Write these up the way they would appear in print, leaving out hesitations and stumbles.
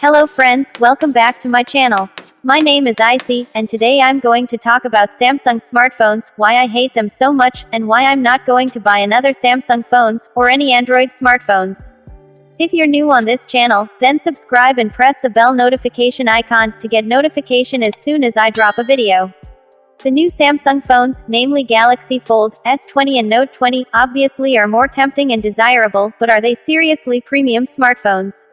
Hello friends, welcome back to my channel. My name is Icy, and today I'm going to talk about Samsung smartphones, why I hate them so much, and why I'm not going to buy another Samsung phones, or any Android smartphones. If you're new on this channel, then subscribe and press the bell notification icon to get notification as soon as I drop a video. The new Samsung phones, namely Galaxy Fold, S20 and Note 20, obviously are more tempting and desirable, but are they seriously premium smartphones?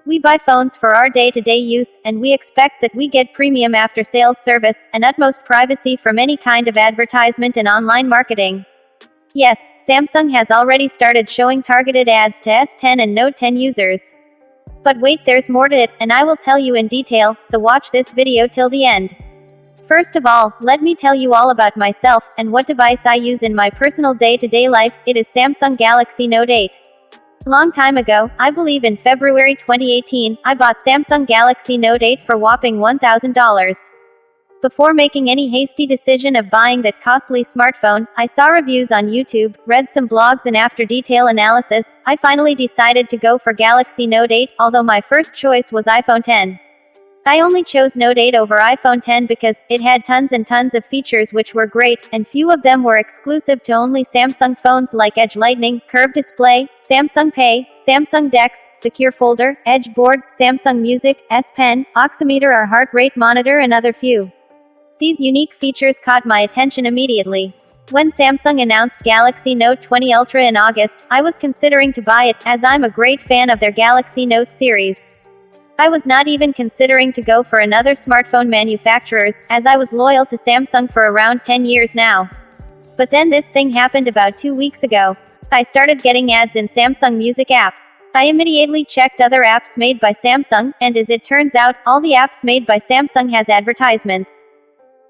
We buy phones for our day-to-day use, and we expect that we get premium after-sales service, and utmost privacy from any kind of advertisement and online marketing. Yes, Samsung has already started showing targeted ads to S10 and Note 10 users. But wait, there's more to it, and I will tell you in detail, so watch this video till the end. First of all, let me tell you all about myself, and what device I use in my personal day-to-day life. It is Samsung Galaxy Note 8. Long time ago, I believe in February 2018, I bought Samsung Galaxy Note 8 for whopping $1,000. Before making any hasty decision of buying that costly smartphone, I saw reviews on YouTube, read some blogs, and after detailed analysis, I finally decided to go for Galaxy Note 8, although my first choice was iPhone X. I only chose Note 8 over iPhone X because it had tons and tons of features which were great, and few of them were exclusive to only Samsung phones, like Edge Lightning, Curved Display, Samsung Pay, Samsung DeX, Secure Folder, Edge Board, Samsung Music, S Pen, Oximeter or Heart Rate Monitor, and other few. These unique features caught my attention immediately. When Samsung announced Galaxy Note 20 Ultra in August, I was considering to buy it, as I'm a great fan of their Galaxy Note series. I was not even considering to go for another smartphone manufacturers, as I was loyal to Samsung for around 10 years now. But then this thing happened about 2 weeks ago. I started getting ads in Samsung Music app. I immediately checked other apps made by Samsung, and as it turns out, all the apps made by Samsung has advertisements.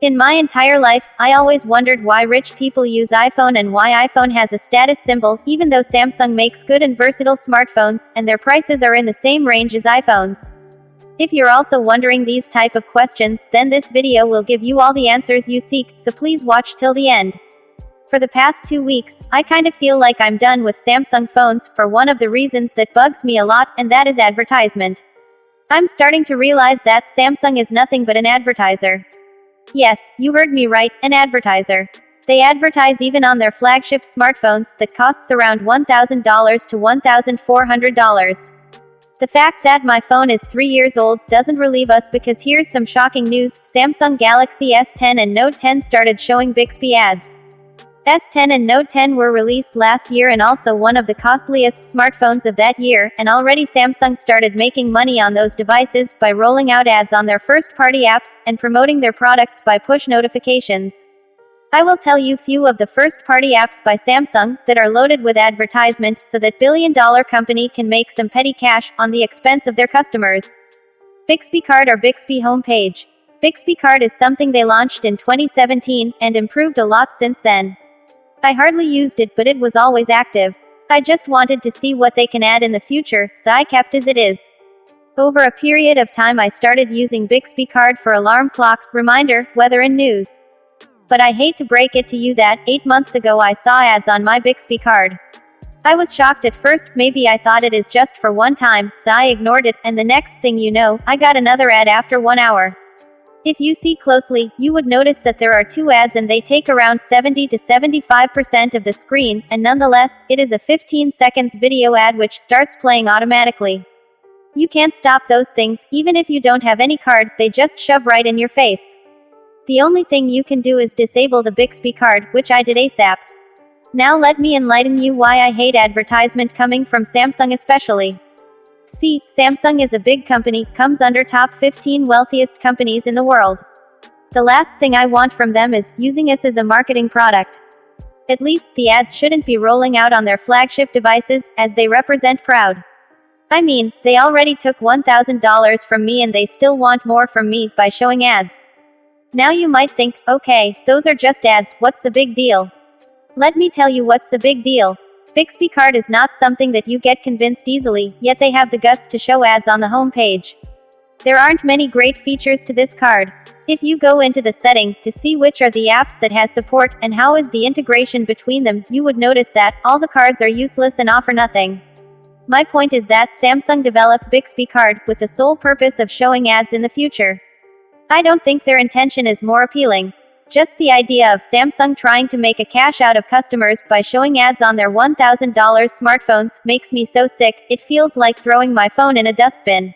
In my entire life, I always wondered why rich people use iPhone and why iPhone has a status symbol, even though Samsung makes good and versatile smartphones, and their prices are in the same range as iPhones. If you're also wondering these type of questions, then this video will give you all the answers you seek, so please watch till the end. For the past 2 weeks, I kinda feel like I'm done with Samsung phones, for one of the reasons that bugs me a lot, and that is advertisement. I'm starting to realize that Samsung is nothing but an advertiser. Yes, you heard me right, an advertiser. They advertise even on their flagship smartphones, that costs around $1,000 to $1,400. The fact that my phone is 3 years old doesn't relieve us, because here's some shocking news: Samsung Galaxy S10 and Note 10 started showing Bixby ads. S10 and Note 10 were released last year and also one of the costliest smartphones of that year, and already Samsung started making money on those devices by rolling out ads on their first-party apps, and promoting their products by push notifications. I will tell you few of the first-party apps by Samsung that are loaded with advertisement, so that billion-dollar company can make some petty cash on the expense of their customers. Bixby Card or Bixby Homepage. Bixby Card is something they launched in 2017, and improved a lot since then. I hardly used it, but it was always active. I just wanted to see what they can add in the future, so I kept as it is. Over a period of time I started using Bixby Card for alarm clock, reminder, weather and news. But I hate to break it to you that, 8 months ago I saw ads on my Bixby Card. I was shocked at first, maybe I thought it is just for one time, so I ignored it, and the next thing you know, I got another ad after 1 hour. If you see closely, you would notice that there are 2 ads and they take around 70 to 75% of the screen, and nonetheless, it is a 15 seconds video ad which starts playing automatically. You can't stop those things, even if you don't have any card, they just shove right in your face. The only thing you can do is disable the Bixby Card, which I did ASAP. Now let me enlighten you why I hate advertisement coming from Samsung especially. See, Samsung is a big company, comes under top 15 wealthiest companies in the world. The last thing I want from them is using us as a marketing product. At least, the ads shouldn't be rolling out on their flagship devices, as they represent proud. I mean, they already took $1,000 from me and they still want more from me, by showing ads. Now you might think, okay, those are just ads, what's the big deal? Let me tell you what's the big deal. Bixby Card is not something that you get convinced easily, yet they have the guts to show ads on the home page. There aren't many great features to this card. If you go into the setting, to see which are the apps that has support, and how is the integration between them, you would notice that, all the cards are useless and offer nothing. My point is that Samsung developed Bixby Card with the sole purpose of showing ads in the future. I don't think their intention is more appealing. Just the idea of Samsung trying to make a cash out of customers by showing ads on their $1,000 smartphones makes me so sick, it feels like throwing my phone in a dustbin.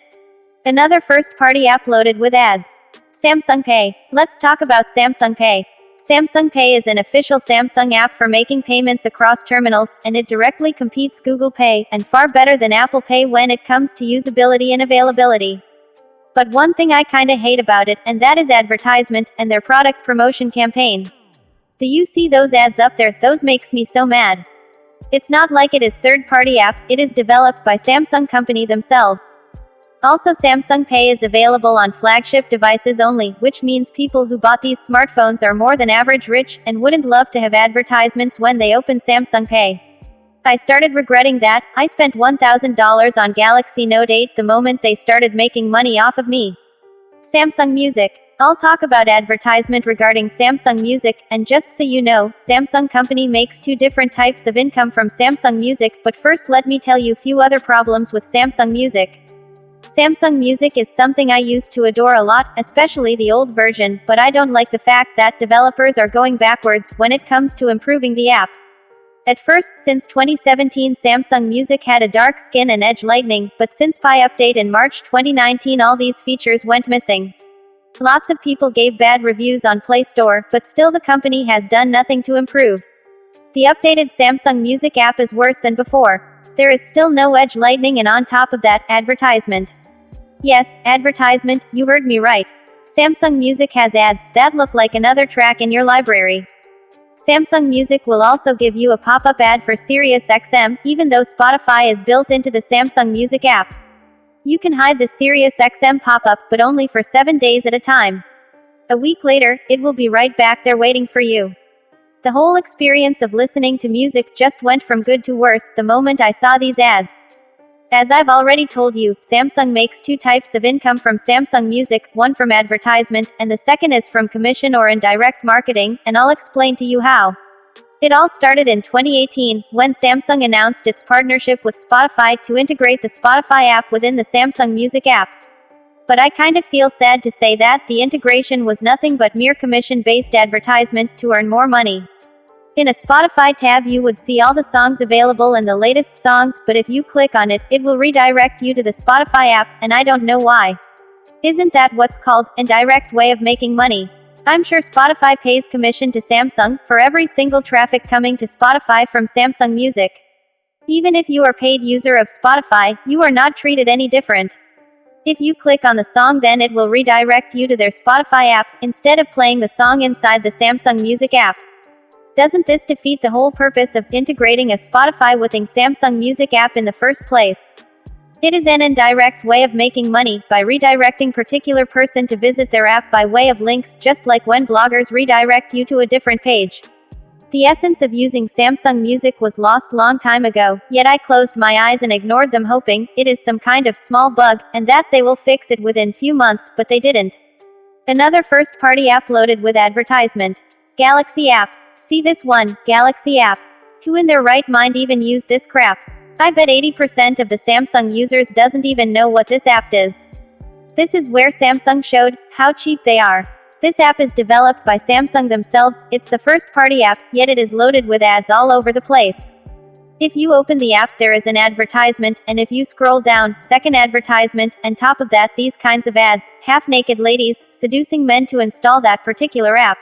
Another first-party app loaded with ads. Samsung Pay. Let's talk about Samsung Pay. Samsung Pay is an official Samsung app for making payments across terminals, and it directly competes Google Pay, and far better than Apple Pay when it comes to usability and availability. But one thing I kinda hate about it, and that is Advertisement, and their product promotion campaign. Do you see those ads up there? Those makes me so mad. It's not like it is third-party app, it is developed by Samsung company themselves. Also, Samsung Pay is available on flagship devices only, which means people who bought these smartphones are more than average rich, and wouldn't love to have advertisements when they open Samsung Pay. I started regretting that. I spent $1,000 on Galaxy Note 8 the moment they started making money off of me. Samsung Music. I'll talk about advertisement regarding Samsung Music, and just so you know, Samsung company makes two different types of income from Samsung Music, but first let me tell you few other problems with Samsung Music. Samsung Music is something I used to adore a lot, especially the old version, but I don't like the fact that developers are going backwards when it comes to improving the app. At first, since 2017 Samsung Music had a dark skin and edge lightning, but since Pi update in March 2019 all these features went missing. Lots of people gave bad reviews on Play Store, but still the company has done nothing to improve. The updated Samsung Music app is worse than before. There is still no edge lightning, and on top of that, advertisement. Yes, advertisement, you heard me right. Samsung Music has ads that look like another track in your library. Samsung Music will also give you a pop-up ad for SiriusXM, even though Spotify is built into the Samsung Music app. You can hide the SiriusXM pop-up, but only for 7 days at a time. A week later, it will be right back there waiting for you. The whole experience of listening to music just went from good to worse the moment I saw these ads. As I've already told you, Samsung makes two types of income from Samsung Music, one from advertisement, and the second is from commission or indirect marketing, and I'll explain to you how. It all started in 2018, when Samsung announced its partnership with Spotify to integrate the Spotify app within the Samsung Music app. But I kind of feel sad to say that the integration was nothing but mere commission-based advertisement to earn more money. In a Spotify tab you would see all the songs available and the latest songs, but if you click on it, it will redirect you to the Spotify app, and I don't know why. Isn't that what's called an indirect way of making money? I'm sure Spotify pays commission to Samsung for every single traffic coming to Spotify from Samsung Music. Even if you are paid user of Spotify, you are not treated any different. If you click on the song, then it will redirect you to their Spotify app, instead of playing the song inside the Samsung Music app. Doesn't this defeat the whole purpose of integrating a Spotify within Samsung Music app in the first place? It is an indirect way of making money, by redirecting particular person to visit their app by way of links, just like when bloggers redirect you to a different page. The essence of using Samsung Music was lost long time ago, yet I closed my eyes and ignored them hoping it is some kind of small bug, and that they will fix it within few months, but they didn't. Another first-party app loaded with advertisement. Galaxy app. See this one, Galaxy app. Who in their right mind even use this crap? I bet 80% of the Samsung users doesn't even know what this app is. This is where Samsung showed how cheap they are. This app is developed by Samsung themselves, it's the first-party app, yet it is loaded with ads all over the place. If you open the app there is an advertisement, and if you scroll down, second advertisement, and top of that these kinds of ads, half-naked ladies, seducing men to install that particular app.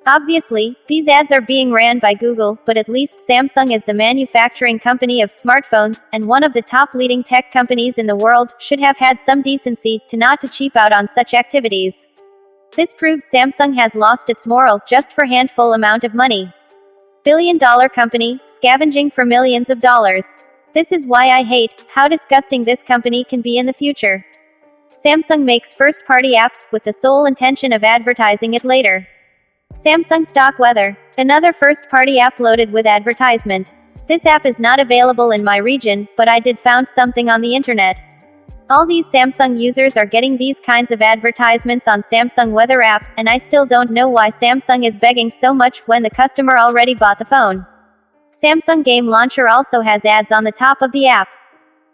Obviously, these ads are being ran by Google, but at least Samsung is the manufacturing company of smartphones, and one of the top leading tech companies in the world, should have had some decency to not to cheap out on such activities. This proves Samsung has lost its moral just for handful amount of money. Billion-dollar company, scavenging for millions of dollars. This is why I hate how disgusting this company can be in the future. Samsung makes first-party apps with the sole intention of advertising it later. Samsung Stock Weather. Another first-party app loaded with advertisement. This app is not available in my region, but I did found something on the internet. All these Samsung users are getting these kinds of advertisements on Samsung Weather app, and I still don't know why Samsung is begging so much when the customer already bought the phone. Samsung Game Launcher also has ads on the top of the app.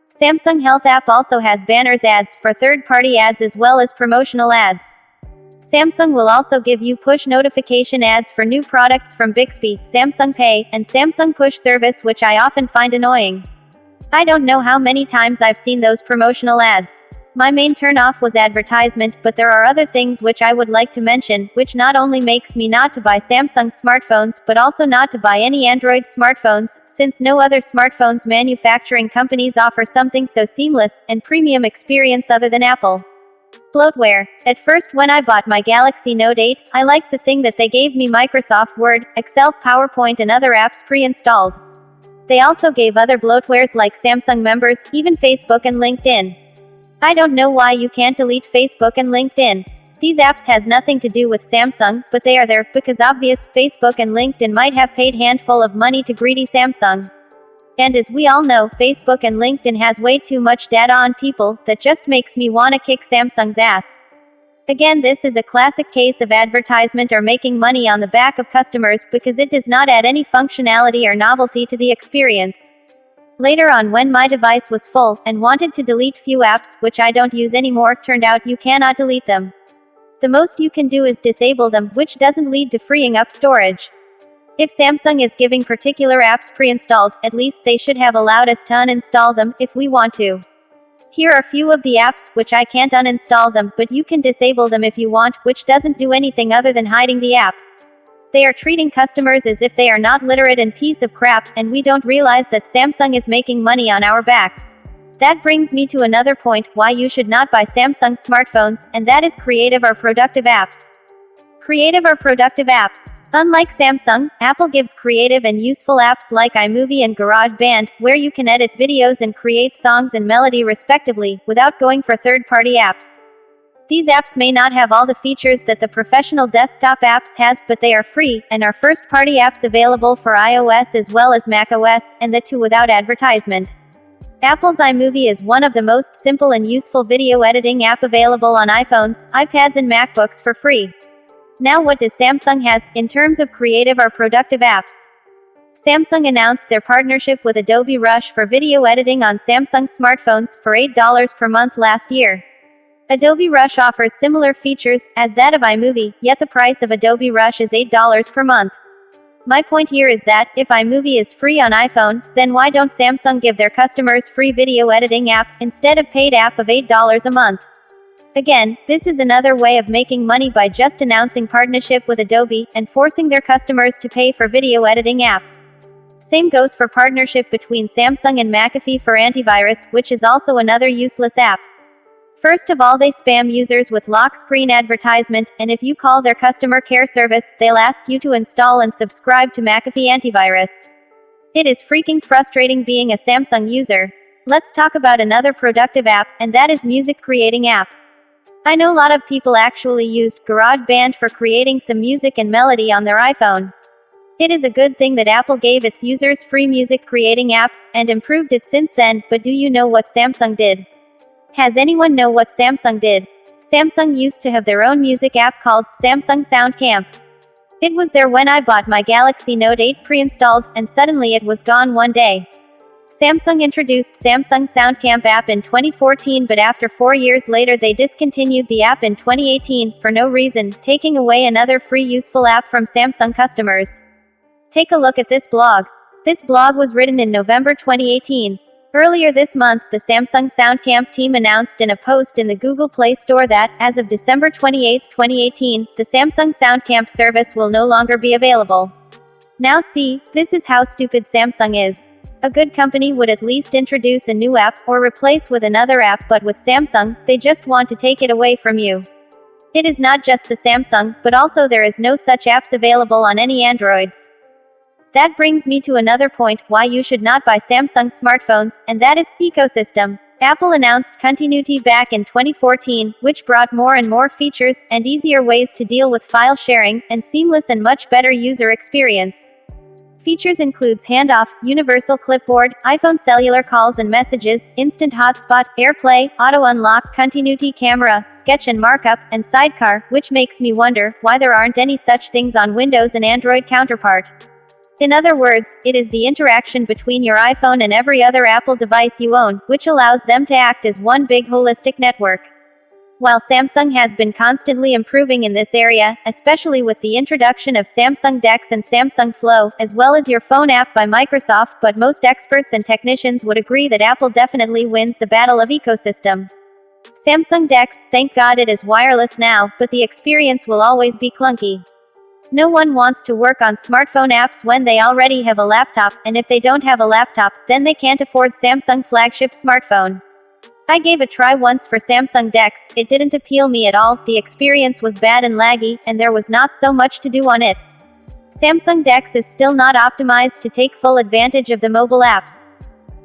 Samsung Health app also has banners ads for third-party ads as well as promotional ads. Samsung will also give you push notification ads for new products from Bixby, Samsung Pay, and Samsung Push service, which I often find annoying. I don't know how many times I've seen those promotional ads. My main turn-off was advertisement, but there are other things which I would like to mention, which not only makes me not to buy Samsung smartphones, but also not to buy any Android smartphones, since no other smartphones manufacturing companies offer something so seamless and premium experience other than Apple. Bloatware. At first when I bought my Galaxy Note 8, I liked the thing that they gave me Microsoft Word, Excel, PowerPoint and other apps pre-installed. They also gave other bloatwares like Samsung Members, even Facebook and LinkedIn. I don't know why you can't delete Facebook and LinkedIn. These apps has nothing to do with Samsung, but they are there, because obvious, Facebook and LinkedIn might have paid handful of money to greedy Samsung. And as we all know, Facebook and LinkedIn has way too much data on people, that just makes me wanna kick Samsung's ass. Again, this is a classic case of advertisement or making money on the back of customers, because it does not add any functionality or novelty to the experience. Later on, when my device was full, and wanted to delete few apps, which I don't use anymore, turned out you cannot delete them. The most you can do is disable them, which doesn't lead to freeing up storage. If Samsung is giving particular apps pre-installed, at least they should have allowed us to uninstall them, if we want to. Here are few of the apps, which I can't uninstall them, but you can disable them if you want, which doesn't do anything other than hiding the app. They are treating customers as if they are not literate and piece of crap, and we don't realize that Samsung is making money on our backs. That brings me to another point, why you should not buy Samsung smartphones, and that is creative or productive apps. Creative or productive apps. Unlike Samsung, Apple gives creative and useful apps like iMovie and GarageBand, where you can edit videos and create songs and melody respectively, without going for third-party apps. These apps may not have all the features that the professional desktop apps has, but they are free, and are first-party apps available for iOS as well as macOS, and that too without advertisement. Apple's iMovie is one of the most simple and useful video editing app available on iPhones, iPads and MacBooks for free. Now what does Samsung has, in terms of creative or productive apps? Samsung announced their partnership with Adobe Rush for video editing on Samsung smartphones, for $8 per month last year. Adobe Rush offers similar features as that of iMovie, yet the price of Adobe Rush is $8 per month. My point here is that, if iMovie is free on iPhone, then why don't Samsung give their customers free video editing app, instead of paid app of $8 a month? Again, this is another way of making money by just announcing partnership with Adobe, and forcing their customers to pay for video editing app. Same goes for partnership between Samsung and McAfee for antivirus, which is also another useless app. First of all, they spam users with lock screen advertisement, and if you call their customer care service, they'll ask you to install and subscribe to McAfee antivirus. It is freaking frustrating being a Samsung user. Let's talk about another productive app, and that is music creating app. I know a lot of people actually used GarageBand for creating some music and melody on their iPhone. It is a good thing that Apple gave its users free music creating apps, and improved it since then, but do you know what Samsung did? Has anyone know what Samsung did? Samsung used to have their own music app called Samsung Sound Camp. It was there when I bought my Galaxy Note 8 pre-installed, and suddenly it was gone one day. Samsung introduced Samsung Sound Camp app in 2014, but after 4 years later they discontinued the app in 2018, for no reason, taking away another free useful app from Samsung customers. Take a look at this blog. This blog was written in November 2018. Earlier this month, the Samsung SoundCamp team announced in a post in the Google Play Store that, as of December 28, 2018, the Samsung SoundCamp service will no longer be available. Now see, this is how stupid Samsung is. A good company would at least introduce a new app, or replace with another app, but with Samsung, they just want to take it away from you. It is not just the Samsung, but also there is no such apps available on any Androids. That brings me to another point, why you should not buy Samsung smartphones, and that is ecosystem. Apple announced Continuity back in 2014, which brought more and more features, and easier ways to deal with file sharing, and seamless and much better user experience. Features includes handoff, universal clipboard, iPhone cellular calls and messages, instant hotspot, AirPlay, auto unlock, continuity camera, sketch and markup, and sidecar, which makes me wonder why there aren't any such things on Windows and Android counterpart. In other words, it is the interaction between your iPhone and every other Apple device you own, which allows them to act as one big holistic network. While Samsung has been constantly improving in this area, especially with the introduction of Samsung DeX and Samsung Flow, as well as your phone app by Microsoft, but most experts and technicians would agree that Apple definitely wins the battle of ecosystem. Samsung DeX, thank God it is wireless now, but the experience will always be clunky. No one wants to work on smartphone apps when they already have a laptop, and if they don't have a laptop, then they can't afford Samsung flagship smartphone. I gave a try once for Samsung DeX, it didn't appeal me at all, the experience was bad and laggy, and there was not so much to do on it. Samsung DeX is still not optimized to take full advantage of the mobile apps.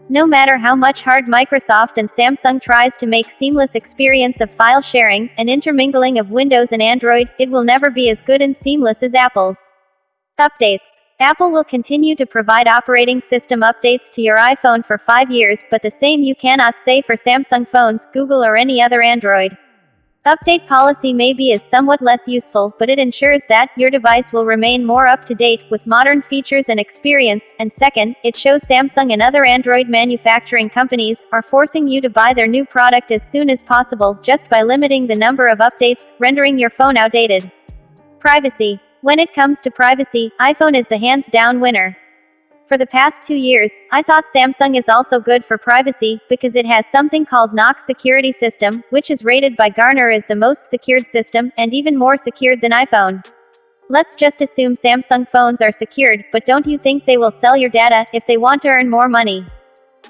No matter how much hard Microsoft and Samsung tries to make seamless experience of file sharing, and intermingling of Windows and Android, it will never be as good and seamless as Apple's. Updates. Apple will continue to provide operating system updates to your iPhone for 5 years, but the same you cannot say for Samsung phones, Google or any other Android. Update policy maybe is somewhat less useful, but it ensures that your device will remain more up to date, with modern features and experience, and second, it shows Samsung and other Android manufacturing companies are forcing you to buy their new product as soon as possible, just by limiting the number of updates, rendering your phone outdated. Privacy. When it comes to privacy, iPhone is the hands-down winner. For the past 2 years, I thought Samsung is also good for privacy, because it has something called Knox security system, which is rated by Gartner as the most secured system, and even more secured than iPhone. Let's just assume Samsung phones are secured, but don't you think they will sell your data, if they want to earn more money?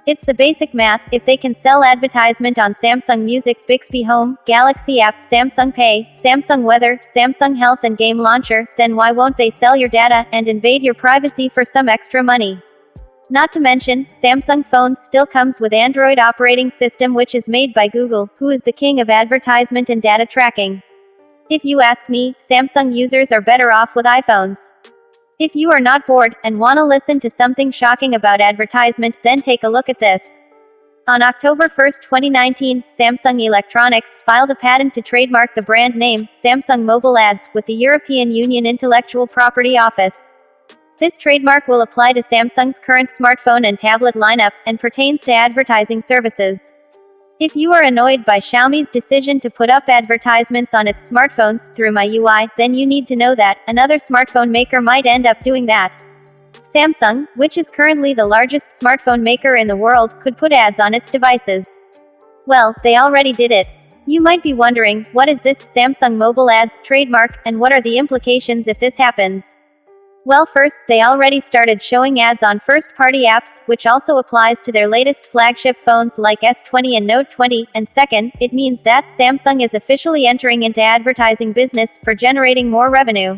It's the basic math. If they can sell advertisement on Samsung Music, Bixby Home, Galaxy App, Samsung Pay, Samsung Weather, Samsung Health and Game Launcher, then why won't they sell your data, and invade your privacy for some extra money? Not to mention, Samsung phones still comes with Android operating system, which is made by Google, who is the king of advertisement and data tracking. If you ask me, Samsung users are better off with iPhones. If you are not bored, and wanna listen to something shocking about advertisement, then take a look at this. On October 1, 2019, Samsung Electronics filed a patent to trademark the brand name, Samsung Mobile Ads, with the European Union Intellectual Property Office. This trademark will apply to Samsung's current smartphone and tablet lineup, and pertains to advertising services. If you are annoyed by Xiaomi's decision to put up advertisements on its smartphones through MyUI, then you need to know that another smartphone maker might end up doing that. Samsung, which is currently the largest smartphone maker in the world, could put ads on its devices. Well, they already did it. You might be wondering, what is this Samsung Mobile Ads trademark, and what are the implications if this happens? Well, first, they already started showing ads on first-party apps, which also applies to their latest flagship phones like S20 and Note 20, and second, it means that Samsung is officially entering into advertising business, for generating more revenue.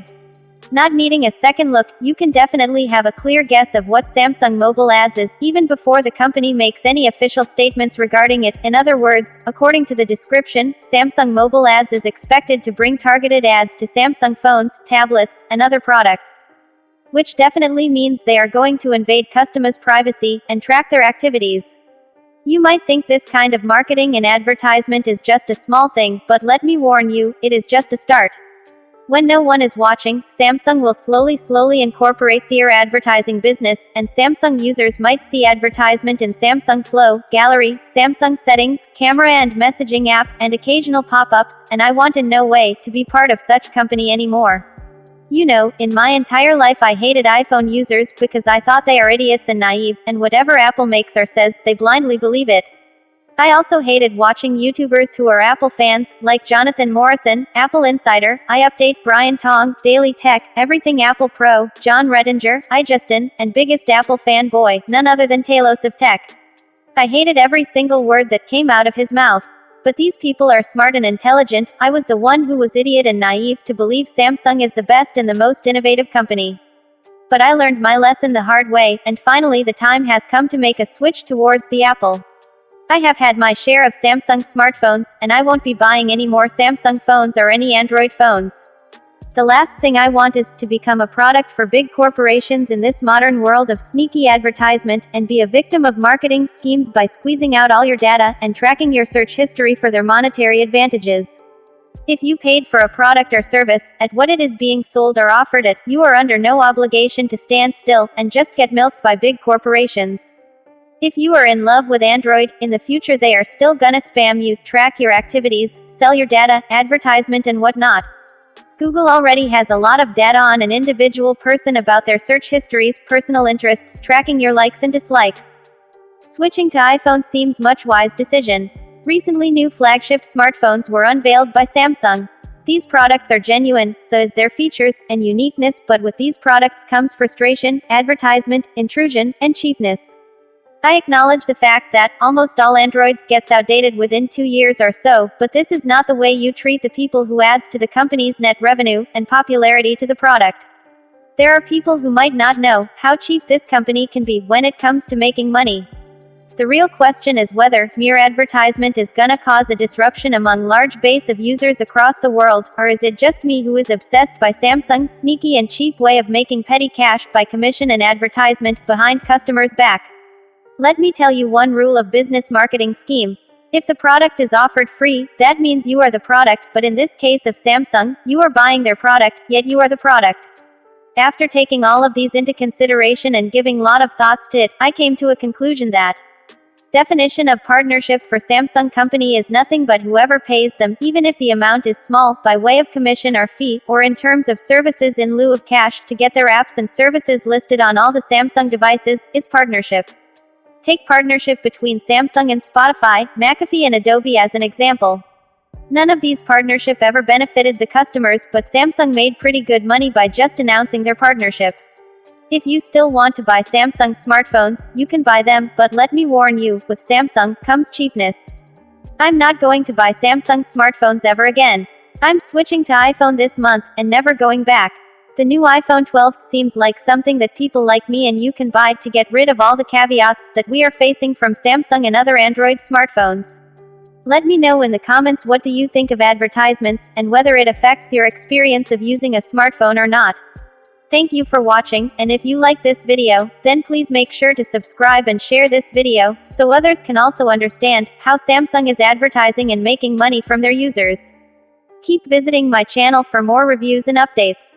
Not needing a second look, you can definitely have a clear guess of what Samsung Mobile Ads is, even before the company makes any official statements regarding it. In other words, according to the description, Samsung Mobile Ads is expected to bring targeted ads to Samsung phones, tablets, and other products. Which definitely means they are going to invade customers' privacy, and track their activities. You might think this kind of marketing and advertisement is just a small thing, but let me warn you, it is just a start. When no one is watching, Samsung will slowly incorporate their advertising business, and Samsung users might see advertisement in Samsung Flow, Gallery, Samsung Settings, Camera and Messaging app, and occasional pop-ups, and I want in no way to be part of such company anymore. You know, in my entire life I hated iPhone users, because I thought they are idiots and naive, and whatever Apple makes or says, they blindly believe it. I also hated watching YouTubers who are Apple fans, like Jonathan Morrison, Apple Insider, iUpdate, Brian Tong, Daily Tech, Everything Apple Pro, John Redinger, iJustin, and biggest Apple fanboy, none other than Talos of Tech. I hated every single word that came out of his mouth. But these people are smart and intelligent. I was the one who was idiot and naive to believe Samsung is the best and the most innovative company. But I learned my lesson the hard way, and finally the time has come to make a switch towards the Apple. I have had my share of Samsung smartphones, and I won't be buying any more Samsung phones or any Android phones. The last thing I want is to become a product for big corporations in this modern world of sneaky advertisement, and be a victim of marketing schemes by squeezing out all your data, and tracking your search history for their monetary advantages. If you paid for a product or service, at what it is being sold or offered at, you are under no obligation to stand still and just get milked by big corporations. If you are in love with Android, in the future they are still gonna spam you, track your activities, sell your data, advertisement and whatnot. Google already has a lot of data on an individual person about their search histories, personal interests, tracking your likes and dislikes. Switching to iPhone seems much wise decision. Recently new flagship smartphones were unveiled by Samsung. These products are genuine, so is their features and uniqueness, but with these products comes frustration, advertisement, intrusion, and cheapness. I acknowledge the fact that almost all Androids gets outdated within 2 years or so, but this is not the way you treat the people who adds to the company's net revenue and popularity to the product. There are people who might not know how cheap this company can be when it comes to making money. The real question is whether mere advertisement is gonna cause a disruption among large base of users across the world, or is it just me who is obsessed by Samsung's sneaky and cheap way of making petty cash by commission and advertisement behind customers' back. Let me tell you one rule of business marketing scheme. If the product is offered free, that means you are the product, but in this case of Samsung, you are buying their product, yet you are the product. After taking all of these into consideration and giving lot of thoughts to it, I came to a conclusion that definition of partnership for Samsung company is nothing but whoever pays them, even if the amount is small, by way of commission or fee, or in terms of services in lieu of cash, to get their apps and services listed on all the Samsung devices, is partnership. Take partnership between Samsung and Spotify, McAfee and Adobe as an example. None of these partnership ever benefited the customers, but Samsung made pretty good money by just announcing their partnership. If you still want to buy Samsung smartphones, you can buy them, but let me warn you, with Samsung comes cheapness. I'm not going to buy Samsung smartphones ever again. I'm switching to iPhone this month, and never going back. The new iPhone 12 seems like something that people like me and you can buy to get rid of all the caveats that we are facing from Samsung and other Android smartphones. Let me know in the comments what do you think of advertisements, and whether it affects your experience of using a smartphone or not. Thank you for watching, and if you like this video, then please make sure to subscribe and share this video, so others can also understand how Samsung is advertising and making money from their users. Keep visiting my channel for more reviews and updates.